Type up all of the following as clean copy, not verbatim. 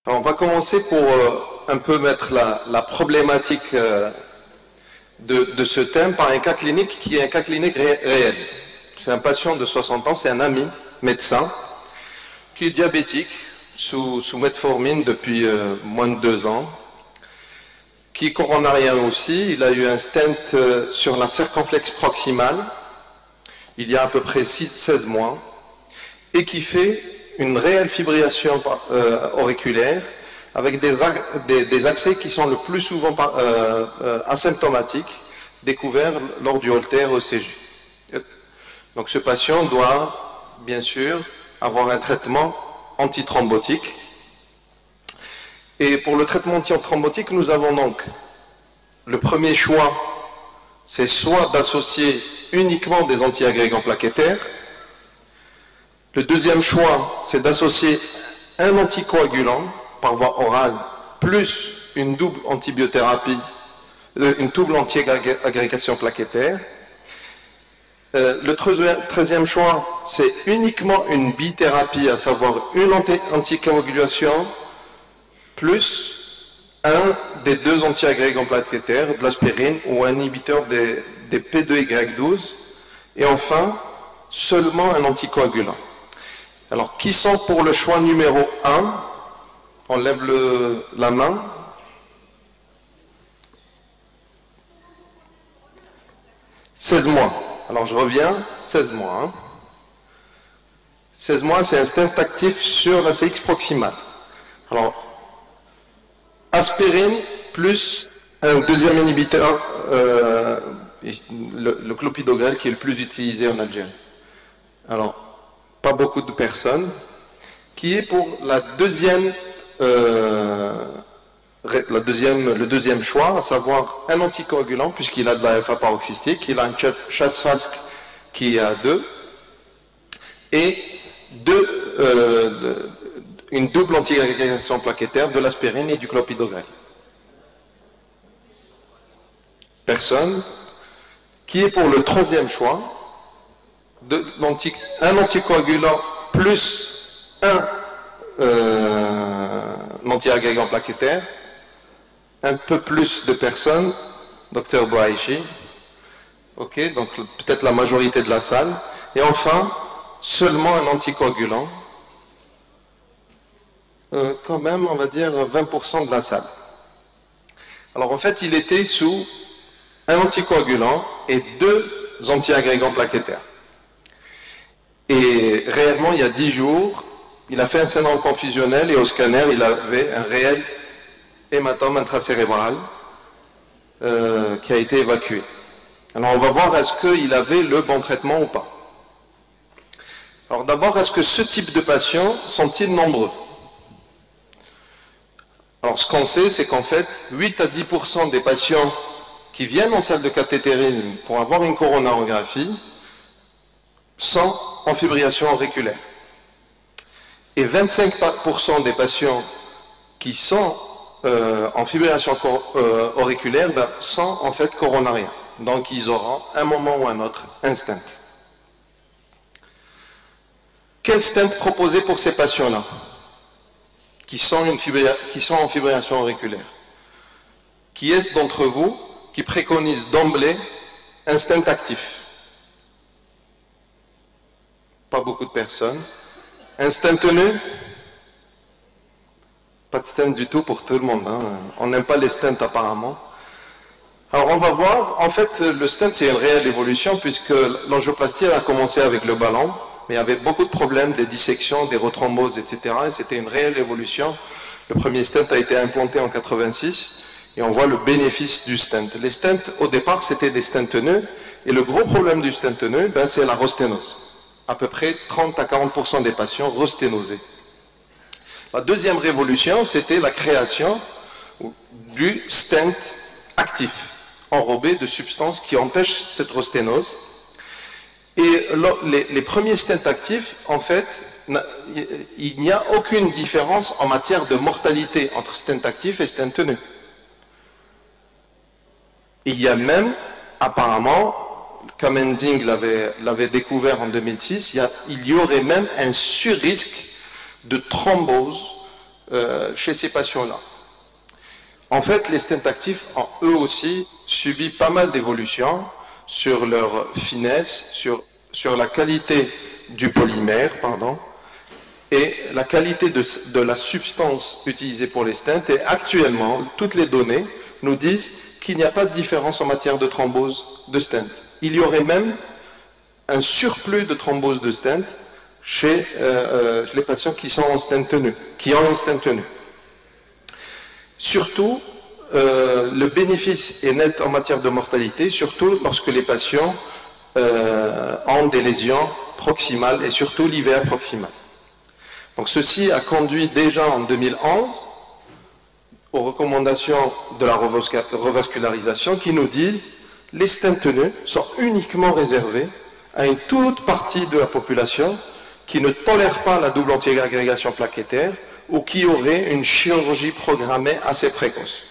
Alors on va commencer pour un peu mettre la problématique de ce thème par un cas clinique qui est un cas clinique réel. C'est un patient de 60 ans, c'est un ami médecin qui est diabétique sous metformine depuis moins de 2 ans, qui est coronarien aussi. Il a eu un stent sur la circonflexe proximale il y a à peu près 16 mois et qui fait une réelle fibrillation auriculaire avec des accès qui sont le plus souvent asymptomatiques, découverts lors du Holter ECG. Donc ce patient doit bien sûr avoir un traitement antithrombotique. Et pour le traitement antithrombotique, nous avons donc le premier choix, c'est soit d'associer uniquement des antiagrégants plaquettaires. Le deuxième choix, c'est d'associer un anticoagulant par voie orale plus une double antibiothérapie, une double anti-agrégation plaquettaire. Le 13e choix, c'est uniquement une bithérapie, à savoir une anticoagulation plus un des deux antiagrégants plaquettaires, de l'aspirine ou un inhibiteur des P2Y12. Et enfin, seulement un anticoagulant. Alors, qui sont pour le choix numéro 1? On lève la main. « 16 mois. Alors, je reviens. 16 mois. Hein. 16 mois, c'est un stent actif sur la CX proximale. Alors, aspirine plus un deuxième inhibiteur, le clopidogrel, qui est le plus utilisé en Algérie. Alors, pas beaucoup de personnes, qui est pour le deuxième choix, à savoir un anticoagulant, puisqu'il a de la FA paroxystique, il a un chasse-fasque qui est à 2, et une double anti-agrégation plaquettaire de l'aspirine et du clopidogrel. Personne. Qui est pour le troisième choix, un anticoagulant plus un anti-agrégant plaquettaire, un peu plus de personnes, Dr Bouaïchi, ok, donc peut-être la majorité de la salle, et enfin, seulement un anticoagulant, quand même, on va dire 20% de la salle. Alors en fait, il était sous un anticoagulant et 2 anti-agrégants plaquettaires. Et réellement, il y a 10 jours, il a fait un syndrome confusionnel et au scanner, il avait un réel hématome intracérébral qui a été évacué. Alors on va voir est-ce qu'il avait le bon traitement ou pas. Alors d'abord, est-ce que ce type de patients sont-ils nombreux? Alors ce qu'on sait, c'est qu'en fait, 8 à 10% des patients qui viennent en salle de cathétérisme pour avoir une coronarographie sont en fibrillation auriculaire. Et 25% des patients qui sont en fibrillation auriculaire sont en fait coronariens. Donc ils auront un moment ou un autre un stent. Quel stent proposer pour ces patients-là qui sont en fibrillation auriculaire? Qui est-ce d'entre vous qui préconise d'emblée un stent actif? Pas beaucoup de personnes. Un stent nœud? Pas de stent du tout pour tout le monde. Hein. On n'aime pas les stents apparemment. Alors on va voir, en fait le stent c'est une réelle évolution puisque l'angioplastie a commencé avec le ballon, mais il y avait beaucoup de problèmes, des dissections, des rethromboses, etc. Et c'était une réelle évolution. Le premier stent a été implanté en 86 et on voit le bénéfice du stent. Les stents au départ c'était des stents nœuds et le gros problème du stent nœud c'est la rosténose. À peu près 30 à 40% des patients rosténosés. La deuxième révolution, c'était la création du stent actif, enrobé de substances qui empêchent cette rosténose. Et les premiers stents actifs, en fait, il n'y a aucune différence en matière de mortalité entre stent actif et stent nœud. Il y a même, apparemment, Kamenzing l'avait découvert en 2006, il y aurait même un surrisque de thrombose chez ces patients-là. En fait, les stents actifs ont eux aussi subi pas mal d'évolutions sur leur finesse, sur la qualité du polymère, et la qualité de la substance utilisée pour les stents. Et actuellement, toutes les données nous disent qu'il n'y a pas de différence en matière de thrombose de stent. Il y aurait même un surplus de thrombose de stent chez les patients qui sont en stent tenu, qui ont un stent tenu. Surtout, le bénéfice est net en matière de mortalité, surtout lorsque les patients ont des lésions proximales et surtout l'IVA proximal. Donc ceci a conduit déjà en 2011 aux recommandations de la revascularisation qui nous disent que les stents tenus sont uniquement réservés à une toute partie de la population qui ne tolère pas la double antiagrégation plaquettaire ou qui aurait une chirurgie programmée assez précoce.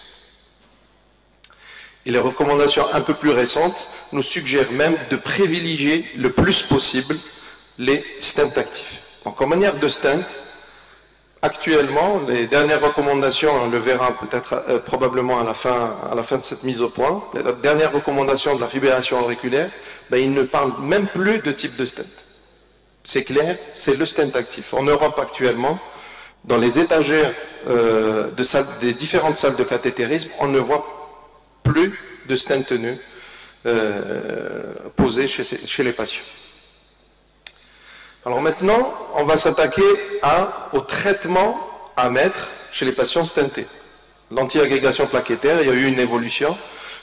Et les recommandations un peu plus récentes nous suggèrent même de privilégier le plus possible les stents actifs. Donc en manière de stent, actuellement, les dernières recommandations, on le verra peut-être probablement à la fin de cette mise au point, les dernières recommandations de la fibrillation auriculaire, ils ne parlent même plus de type de stent. C'est clair, c'est le stent actif. En Europe actuellement, dans les étagères des différentes salles de cathétérisme, on ne voit plus de stent tenu posé chez les patients. Alors maintenant, on va s'attaquer au traitement à mettre chez les patients stentés. L'antiagrégation plaquettaire, il y a eu une évolution.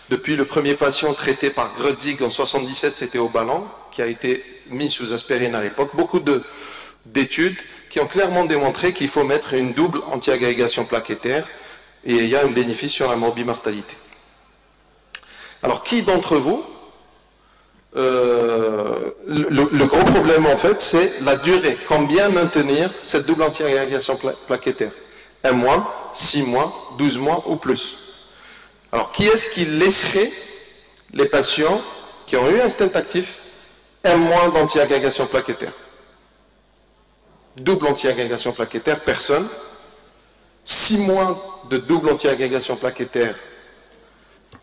Depuis le premier patient traité par Grutzig en 1977, c'était au ballon, qui a été mis sous aspirine à l'époque. Beaucoup d'études qui ont clairement démontré qu'il faut mettre une double antiagrégation plaquettaire et il y a un bénéfice sur la morbimortalité. Alors, qui d'entre vous, le gros problème en fait, c'est la durée. Combien maintenir cette double antiagrégation plaquettaire? 1 mois, 6 mois, 12 mois ou plus? Alors, qui est-ce qui laisserait les patients qui ont eu un stent actif 1 mois d'antiagrégation plaquettaire? Double antiagrégation plaquettaire, personne. 6 mois de double antiagrégation plaquettaire.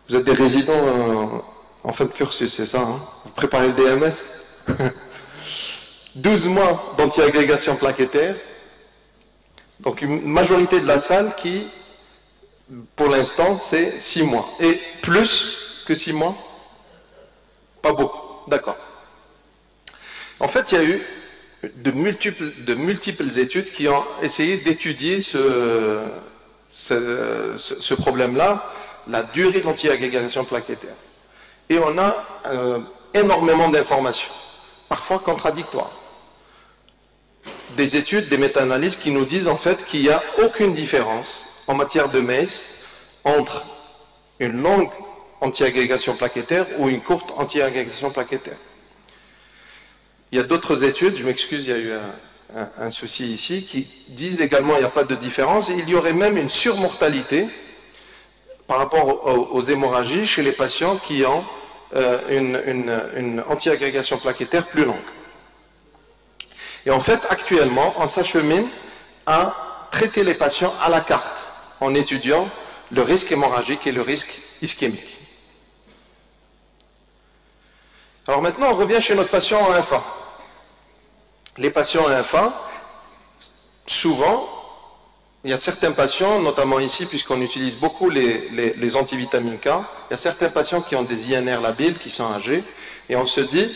Vous êtes des résidents en fin de cursus, c'est ça, hein? Vous préparez le DMS. 12 mois d'antiagrégation plaquettaire. Donc une majorité de la salle qui, pour l'instant, c'est 6 mois. Et plus que 6 mois? Pas beaucoup. D'accord. En fait, il y a eu de multiples études qui ont essayé d'étudier ce problème-là, la durée de l'antiagrégation plaquettaire. Et on a énormément d'informations, parfois contradictoires. Des études, des méta-analyses qui nous disent en fait qu'il n'y a aucune différence en matière de MACE entre une longue antiagrégation plaquettaire ou une courte antiagrégation plaquettaire. Il y a d'autres études, je m'excuse, il y a eu un souci ici, qui disent également qu'il n'y a pas de différence et il y aurait même une surmortalité par rapport aux hémorragies chez les patients qui ont une antiagrégation plaquettaire plus longue. Et en fait, actuellement, on s'achemine à traiter les patients à la carte, en étudiant le risque hémorragique et le risque ischémique. Alors maintenant, on revient chez notre patient en FA. Les patients en FA, souvent, il y a certains patients, notamment ici, puisqu'on utilise beaucoup les antivitamines K, il y a certains patients qui ont des INR labiles, qui sont âgés, et on se dit,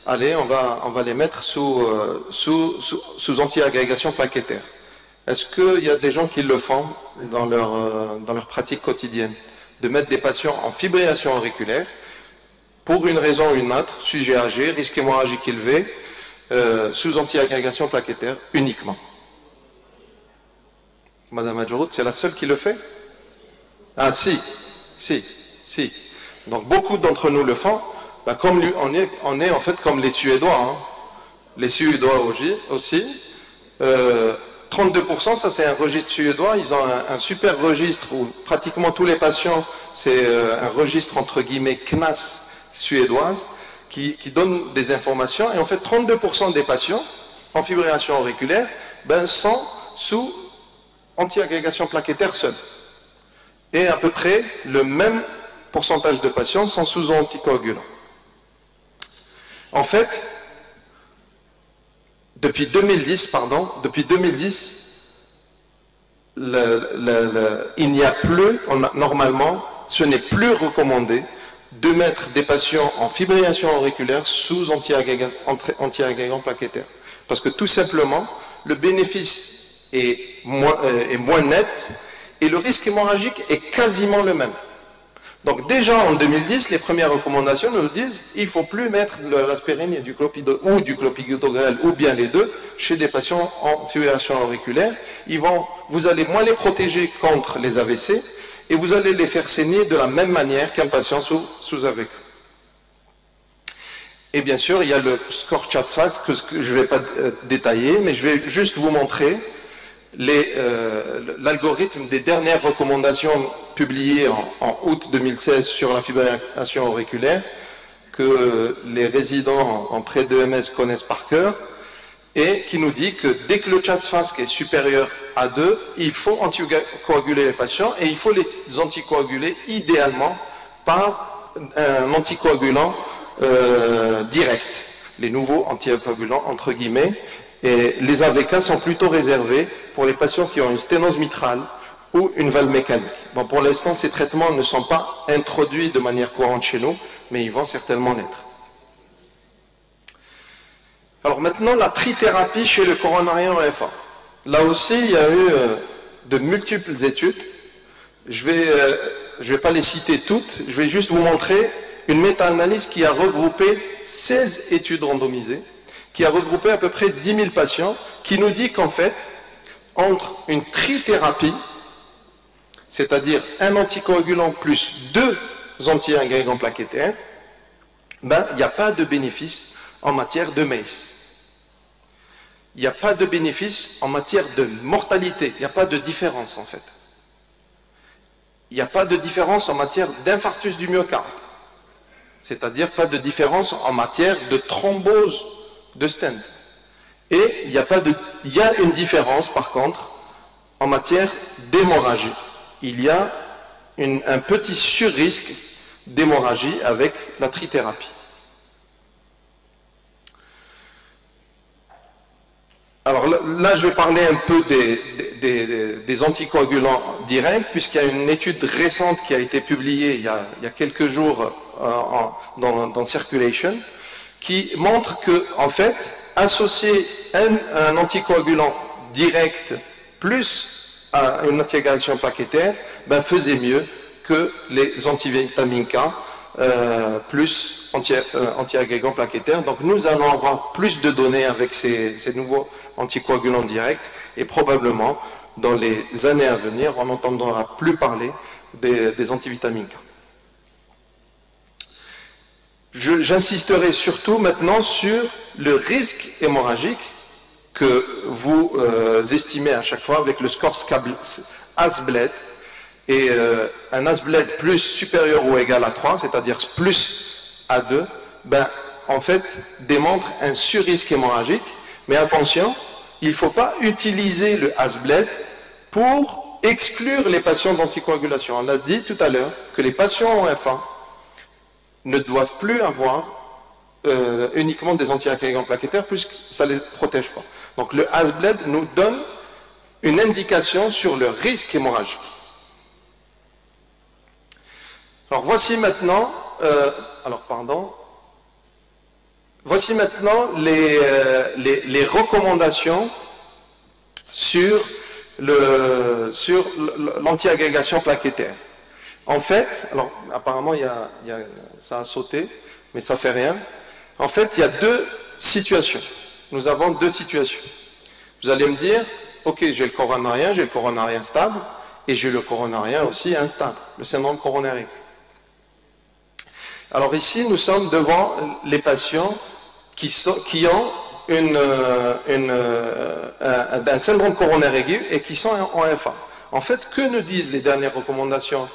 allez, on va les mettre sous antiagrégation plaquettaire. Est-ce qu'il y a des gens qui le font dans leur pratique quotidienne? De mettre des patients en fibrillation auriculaire, pour une raison ou une autre, sujet âgé, risque hémorragique élevé, sous antiagrégation plaquettaire uniquement. Madame Adjorout, c'est la seule qui le fait? Ah si. Donc beaucoup d'entre nous le font. Comme lui, on est en fait comme les Suédois. Hein. Les Suédois aussi. 32%, ça c'est un registre suédois. Ils ont un super registre où pratiquement tous les patients, c'est un registre entre guillemets CNAS suédoise qui donne des informations. Et en fait, 32% des patients en fibrillation auriculaire sont sous antiagrégation plaquettaire seule. Et à peu près le même pourcentage de patients sont sous anticoagulants. En fait, depuis 2010, il n'y a plus, normalement, ce n'est plus recommandé de mettre des patients en fibrillation auriculaire sous antiagrégant plaquettaire. Parce que tout simplement, le bénéfice est moins net et le risque hémorragique est quasiment le même. Donc déjà en 2010, les premières recommandations nous disent il ne faut plus mettre de l'aspirine et du clopidogrel ou bien les deux chez des patients en fibrillation auriculaire. Vous allez moins les protéger contre les AVC et vous allez les faire saigner de la même manière qu'un patient sous AVC. Et bien sûr, il y a le score CHA2DS que je ne vais pas détailler, mais je vais juste vous montrer l'algorithme des dernières recommandations publiées en août 2016 sur la fibrillation auriculaire que les résidents en pré-DEMS connaissent par cœur et qui nous dit que dès que le CHA2DS est supérieur à 2, il faut anticoaguler les patients et il faut les anticoaguler idéalement par un anticoagulant direct, les nouveaux anticoagulants entre guillemets. Et les AVK sont plutôt réservés pour les patients qui ont une sténose mitrale ou une valve mécanique. Bon, pour l'instant, ces traitements ne sont pas introduits de manière courante chez nous, mais ils vont certainement l'être. Alors maintenant, la trithérapie chez le coronarien OFA. Là aussi, il y a eu de multiples études. Je vais pas les citer toutes, je vais juste vous montrer une méta-analyse qui a regroupé 16 études randomisées, qui a regroupé à peu près 10 000 patients, qui nous dit qu'en fait, entre une trithérapie, c'est-à-dire un anticoagulant plus 2 antiagrégants plaquettaires, ben, il n'y a pas de bénéfice en matière de MACE. Il n'y a pas de bénéfice en matière de mortalité, il n'y a pas de différence en fait. Il n'y a pas de différence en matière d'infarctus du myocarde, c'est-à-dire pas de différence en matière de thrombose de stent. Et il y a une différence par contre en matière d'hémorragie. Il y a un petit surrisque d'hémorragie avec la trithérapie. Alors là, je vais parler un peu des anticoagulants directs, puisqu'il y a une étude récente qui a été publiée il y a quelques jours dans Circulation, qui montre que, en fait, associer un anticoagulant direct plus à une antiagrégation plaquettaire, ben, faisait mieux que les antivitamines K plus antiagrégants plaquettaires. Donc nous allons avoir plus de données avec ces nouveaux anticoagulants directs et probablement dans les années à venir, on n'entendra plus parler des antivitamines K. J'insisterai surtout maintenant sur le risque hémorragique que vous estimez à chaque fois avec le score ASBLED. Et un ASBLED plus supérieur ou égal à 3, c'est-à-dire plus à 2, ben, en fait, démontre un surrisque hémorragique. Mais attention, il ne faut pas utiliser le ASBLED pour exclure les patients d'anticoagulation. On a dit tout à l'heure que les patients en F1 ne doivent plus avoir uniquement des antiagrégants plaquettaires puisque ça ne les protège pas. Donc le ASBLED nous donne une indication sur le risque hémorragique. Alors voici maintenant, voici maintenant les recommandations sur l'antiagrégation plaquettaire. En fait, alors apparemment ça a sauté, mais ça fait rien. En fait, il y a deux situations. Nous avons deux situations. Vous allez me dire, ok, j'ai le coronarien stable, et j'ai le coronarien aussi instable, le syndrome coronaire aigu. Alors ici, nous sommes devant les patients qui ont un syndrome coronaire aigu et qui sont en FA. En fait, que nous disent les dernières recommandations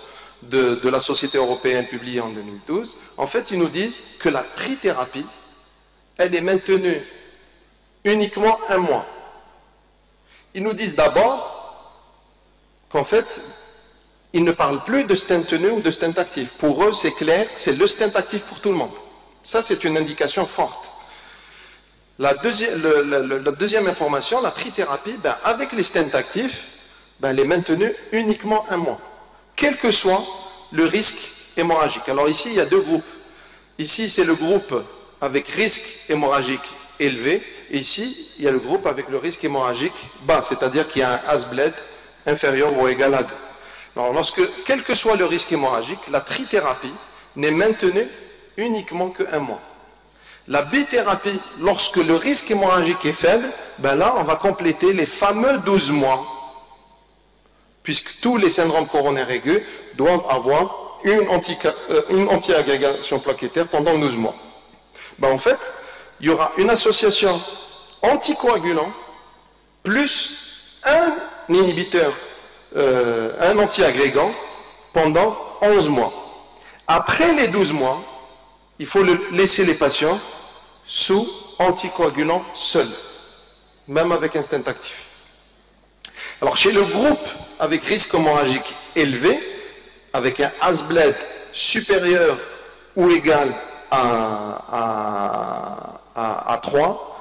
de la Société européenne publiée en 2012? En fait, ils nous disent que la trithérapie, elle est maintenue uniquement 1 mois. Ils nous disent d'abord qu'en fait, ils ne parlent plus de stent tenu ou de stent actif. Pour eux, c'est clair, c'est le stent actif pour tout le monde. Ça, c'est une indication forte. La deuxième information, la trithérapie, ben, avec les stents actifs, ben, elle est maintenue uniquement 1 mois, quel que soit le risque hémorragique. Alors ici, il y a 2 groupes. Ici, c'est le groupe avec risque hémorragique élevé, et ici, il y a le groupe avec le risque hémorragique bas, c'est-à-dire qu'il y a un Hasbled inférieur ou égal à 2. Alors, quel que soit le risque hémorragique, la trithérapie n'est maintenue uniquement que 1 mois. La bithérapie, lorsque le risque hémorragique est faible, ben là, on va compléter les fameux 12 mois, puisque tous les syndromes coronaires aigus doivent avoir une anti-agrégation plaquettaire pendant 12 mois. Ben en fait, il y aura une association anticoagulant plus un inhibiteur, un anti-agrégant pendant 11 mois. Après les 12 mois, il faut laisser les patients sous anticoagulant seul, même avec un stent actif. Alors chez le groupe avec risque hémorragique élevé, avec un Hasbled supérieur ou égal à 3,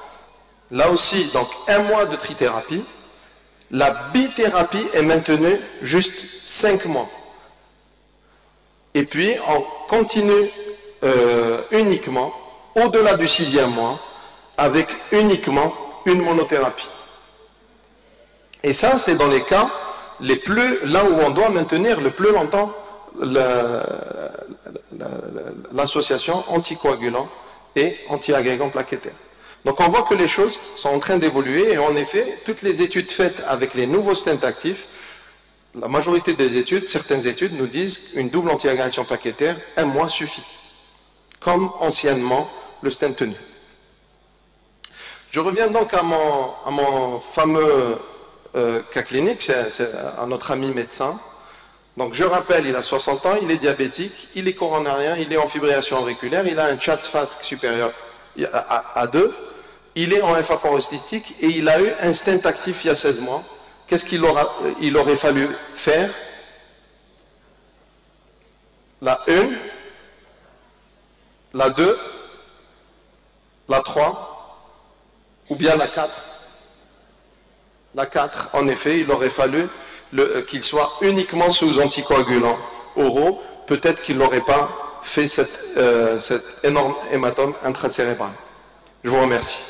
là aussi, donc 1 mois de trithérapie, la bithérapie est maintenue juste 5 mois. Et puis, on continue uniquement, au-delà du 6e mois, avec uniquement une monothérapie. Et ça, c'est dans les cas là où on doit maintenir le plus longtemps l'association anticoagulant et anti-agrégant plaquettaire. Donc on voit que les choses sont en train d'évoluer, et en effet, toutes les études faites avec les nouveaux stents actifs, la majorité des études, certaines études nous disent une double anti-agrégation plaquettaire, 1 mois suffit, comme anciennement le stent tenu. Je reviens donc à mon fameux cas clinique, c'est à notre ami médecin. Donc je rappelle, il a 60 ans, il est diabétique, il est coronarien, il est en fibrillation auriculaire, il a un CHA2/FASC supérieur à 2, il est en FA paroxystique et il a eu un stent actif il y a 16 mois. Qu'est-ce qu'il aurait fallu faire? La 1, la 2, la 3 ou bien la 4? La 4, en effet, il aurait fallu qu'il soit uniquement sous anticoagulants oraux. Peut-être qu'il n'aurait pas fait cet énorme hématome intracérébral. Je vous remercie.